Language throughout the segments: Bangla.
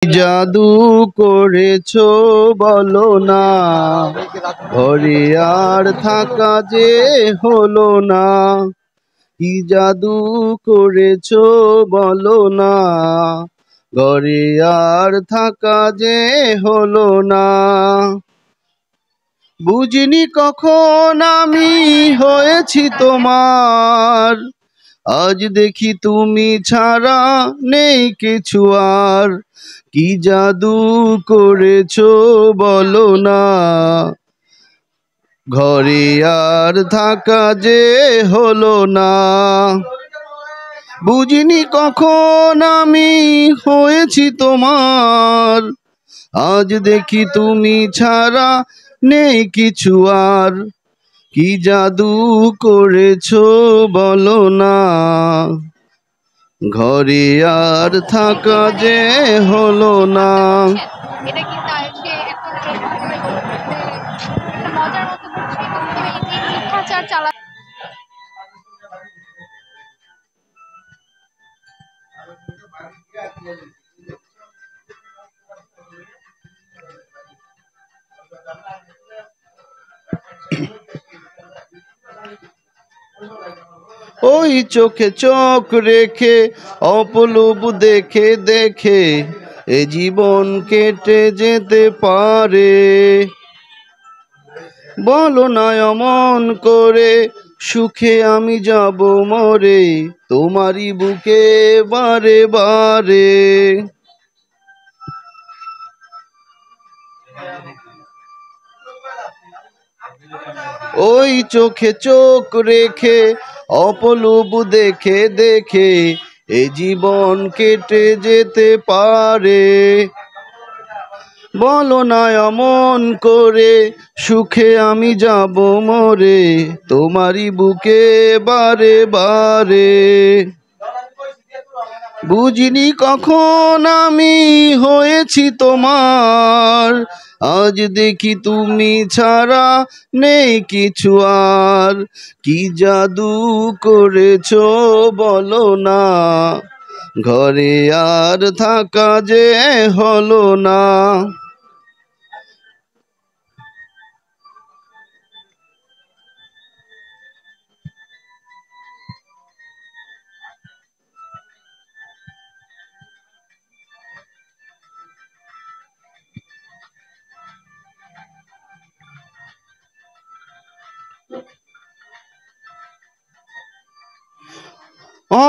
জাদু করেছো বলো না, ঘরে আর থাকা যে হলো না। কি জাদু করেছো বলো না, ঘরে আর থাকা যে হলো না। বুঝিনি কখন আমি হয়েছি তোমার, আজ দেখি তুমি ছাড়া নেই কিছু আর। কি জাদু করেছো বলো না, ঘরে আর থাকা যে হলো না। বুঝিনি কখন আমি হয়েছি তোমার, আজ দেখি তুমি ছাড়া নেই কিছু আর। কি জাদু করেছো বলো না, ঘরে আর থাকা যে হলো না। এটা কিন্তু সে এখন একটা মজার মতো করছে, কিন্তু এই যে মিথ্যাচার চালা ওই চোখে চোখ রেখে অপলূপ দেখে দেখে এ জীবন কেটে যেতে পারে। বলো না অমন করে সুখে আমি যাব মরে, তোমারই বুকে বারে বারে। ওই চোখে চোখ রেখে অপলূপ দেখে দেখে এ জীবন কেটে যেতে পারে। বলো না অমন করে সুখে আমি যাব মরে, তোমারই বুকে বারে বারে। বুঝিনি কখন আমি হয়েছি তোমার, আজ দেখি তুমি ছাড়া নেই কিছু আর। কি জাদু করেছো বলো না, ঘরে আর থাকা যে হলো না।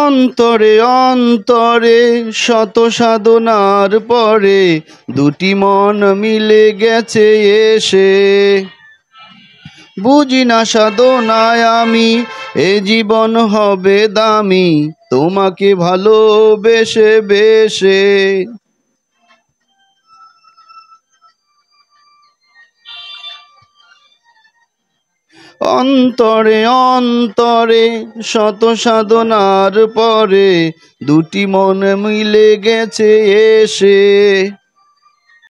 অন্তরে অন্তরে শত সাধনার পরে দুটি মন মিলে গেছে এসে। বুঝি না সাধনায় আমি এ জীবন হবে দামি, তোমাকে ভালোবেসে বেশে। অন্তরে অন্তরে শত সাধনার পরে দুটি মন মিলে গেছে এসে।